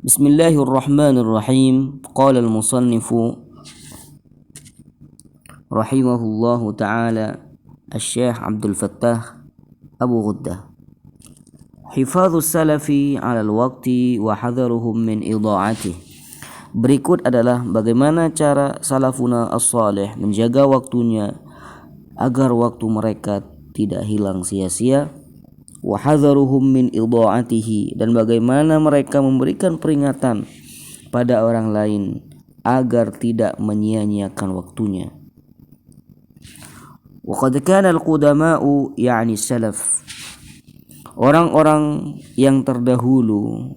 Bismillahirrahmanirrahim. Qala al-musannifu rahimahullahu ta'ala Asy-Syaikh Abdul Fattah Abu Ghuddah. Hifadzus salafi 'alal waqti wa hadharuhum min idha'atih. Berikut adalah bagaimana cara salafuna as-salih menjaga waktunya agar waktu mereka tidak hilang sia-sia, wa hadharuhum min idha'atihi, dan bagaimana mereka memberikan peringatan pada orang lain agar tidak menyia-nyiakan waktunya. Wa qad kana al-qudama'u ya'ni salaf, orang-orang yang terdahulu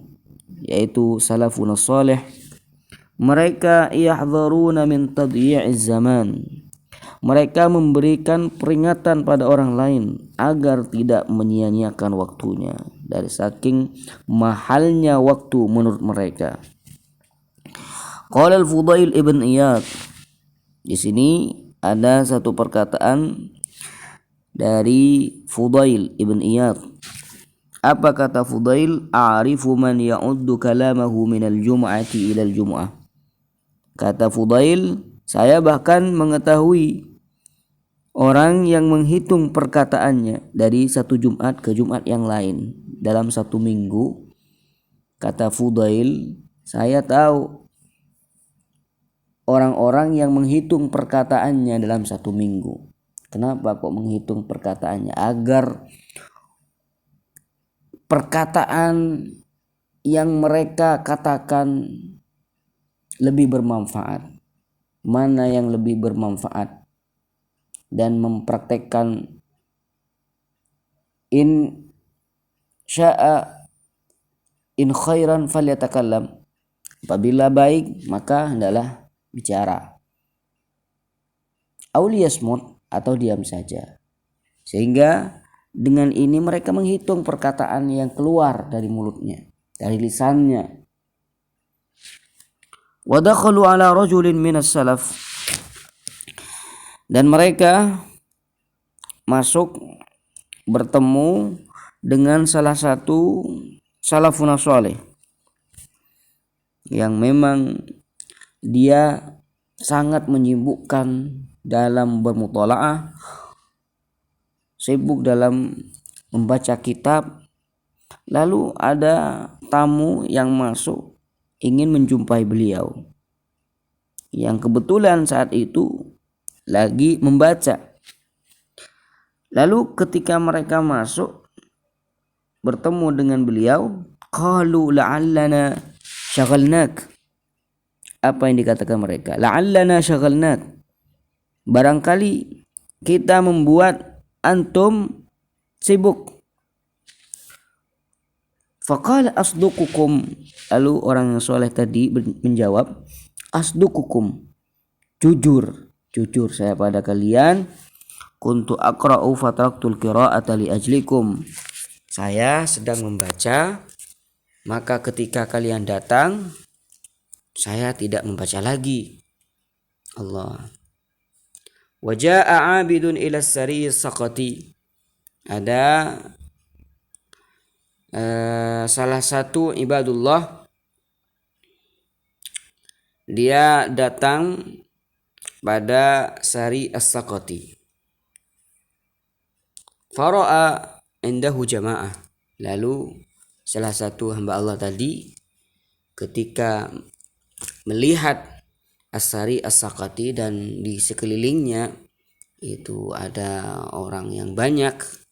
yaitu salafun salih, mereka yahdharuna min tadyi'iz zaman, mereka memberikan peringatan pada orang lain agar tidak menyia-nyiakan waktunya dari saking mahalnya waktu menurut mereka. Qala al-Fudail ibn Iyad. Di sini ada satu perkataan dari Fudail ibn Iyad. Apa kata Fudail? A'rifu man ya'uddu kalamahu minal jum'ati ilal jum'ah. Kata Fudail, saya bahkan mengetahui orang yang menghitung perkataannya dari satu Jumat ke Jumat yang lain dalam satu minggu. Kata Fudail, saya tahu orang-orang yang menghitung perkataannya dalam satu minggu. Kenapa kok menghitung perkataannya? Agar perkataan yang mereka katakan lebih bermanfaat. Mana yang lebih bermanfaat? Dan mempraktekkan in sya'a in khairan falyatakallam. Apabila baik maka hendaklah bicara. Auliyasmut, atau diam saja. Sehingga dengan ini mereka menghitung perkataan yang keluar dari mulutnya, dari lisannya. Wa dakhalu ala rajulin minas salaf, dan mereka masuk bertemu dengan salah satu salafun salih yang memang dia sangat menyibukkan dalam bermutalaah, sibuk dalam membaca kitab. Lalu ada tamu yang masuk ingin menjumpai beliau, yang kebetulan saat itu lagi membaca. Lalu ketika mereka masuk bertemu dengan beliau, qalu la'allana syaghalnak. Apa yang dikatakan mereka? La'allana syaghalnak, barangkali kita membuat antum sibuk. Faqala asduqukum, lalu orang yang soleh tadi menjawab, asduqukum, jujur saya pada kalian. Kuntu aqra'u fatraktul qira'ata li ajlikum, saya sedang membaca, maka ketika kalian datang saya tidak membaca lagi. Allah. Wa jaa'a 'abidun ila as-sari as-saqati, ada salah satu ibadullah, dia datang pada Sari as-Saqati. Fara'a indahu jamaah, lalu salah satu hamba Allah tadi ketika melihat As-Sari as-Saqati dan di sekelilingnya itu ada orang yang banyak,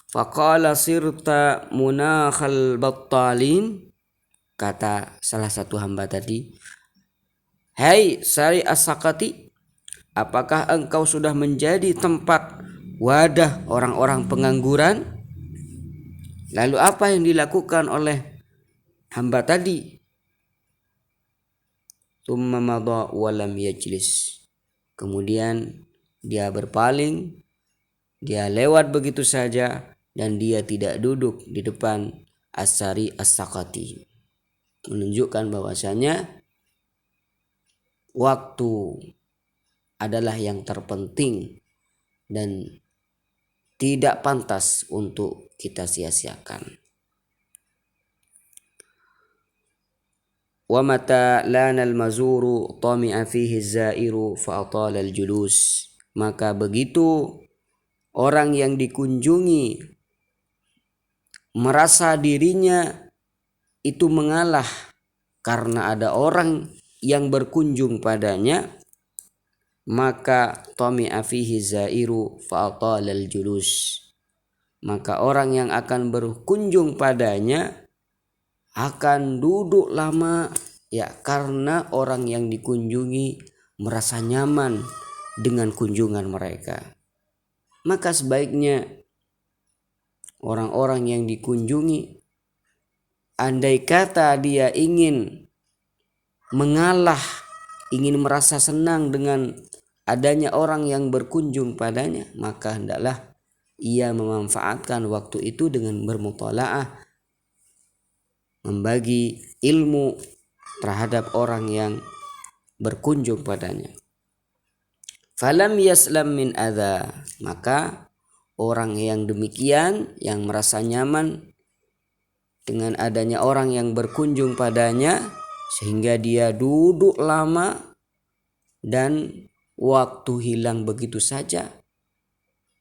faqala sirta munakhal battalin, kata salah satu hamba tadi, hai Sari as-Saqati, apakah engkau sudah menjadi tempat wadah orang-orang pengangguran? Lalu apa yang dilakukan oleh hamba tadi? Tsumma madha wa lam yajlis, kemudian dia berpaling, dia lewat begitu saja dan dia tidak duduk di depan As-Sari as-Saqati, menunjukkan bahwasanya waktu adalah yang terpenting dan tidak pantas untuk kita sia-siakan. Wa mata lana al-mazuru tami'a fihi az-zairu fa atala al-julus. Maka begitu orang yang dikunjungi merasa dirinya itu mengalah karena ada orang yang berkunjung padanya, maka tami'a fihi zairu fa atala al-julus. Maka orang yang akan berkunjung padanya akan duduk lama, ya, karena orang yang dikunjungi merasa nyaman dengan kunjungan mereka. Maka sebaiknya orang-orang yang dikunjungi, andai kata dia ingin mengalah, ingin merasa senang dengan adanya orang yang berkunjung padanya, maka hendaklah ia memanfaatkan waktu itu dengan bermutalaah, membagi ilmu terhadap orang yang berkunjung padanya. Falam yaslam min adza, maka orang yang demikian, yang merasa nyaman dengan adanya orang yang berkunjung padanya sehingga dia duduk lama dan waktu hilang begitu saja,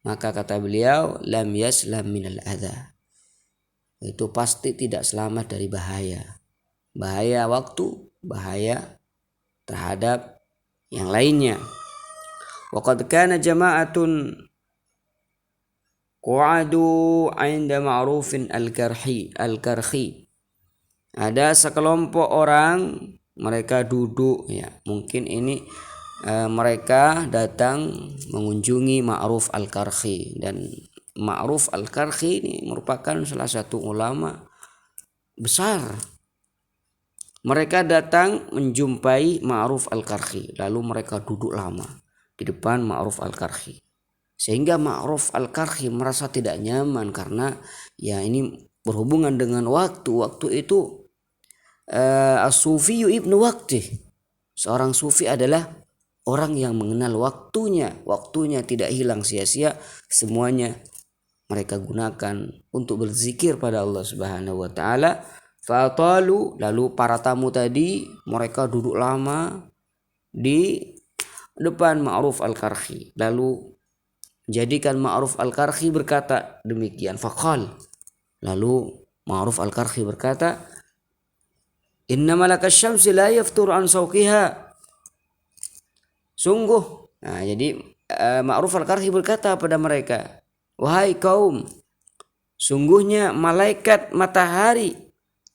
maka kata beliau, lam yaslam minal adza, itu pasti tidak selamat dari bahaya. Bahaya waktu, bahaya terhadap yang lainnya. Waqad kana jama'atun qu'adu 'inda ma'rufin al-karhi. Ada sekelompok orang, mereka duduk, ya, mungkin ini mereka datang mengunjungi Ma'ruf al-Karhi. Dan Ma'ruf al-Karhi ini merupakan salah satu ulama besar. Mereka datang menjumpai Ma'ruf al-Karhi, lalu mereka duduk lama di depan Ma'ruf al-Karhi, sehingga Ma'ruf al-Karhi merasa tidak nyaman karena ya ini berhubungan dengan waktu. Waktu itu as-sufiyu ibnu waqtih, seorang sufi adalah orang yang mengenal waktunya. Waktunya tidak hilang sia-sia, semuanya mereka gunakan untuk berzikir pada Allah Subhanahu wa taala. Fatalu, lalu para tamu tadi mereka duduk lama di depan Ma'ruf al-Karhi, lalu jadikan Ma'ruf al-Karhi berkata demikian. Faqal, lalu Ma'ruf al-Karhi berkata, inna malakas syamsi la yaftur an sawqiha. Sungguh, nah jadi Ma'ruf al-Karhi berkata pada mereka, wahai kaum, sungguhnya malaikat matahari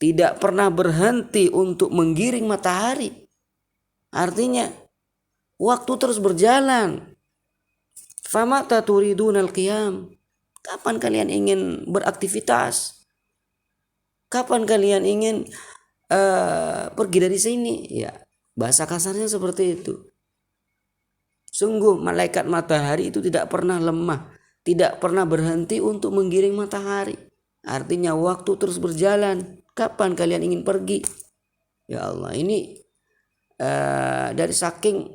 tidak pernah berhenti untuk menggiring matahari. Artinya waktu terus berjalan. Famata turidunal qiyam, kapan kalian ingin beraktivitas? Kapan kalian ingin pergi dari sini? Ya, bahasa kasarnya seperti itu. Sungguh malaikat matahari itu tidak pernah lemah, tidak pernah berhenti untuk menggiring matahari. Artinya waktu terus berjalan. Kapan kalian ingin pergi? Ya Allah, ini dari saking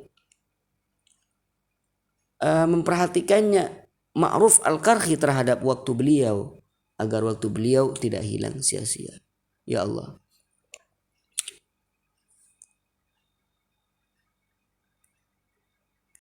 memperhatikannya Ma'ruf al-Karhi terhadap waktu beliau, agar waktu beliau tidak hilang sia-sia. Ya Allah,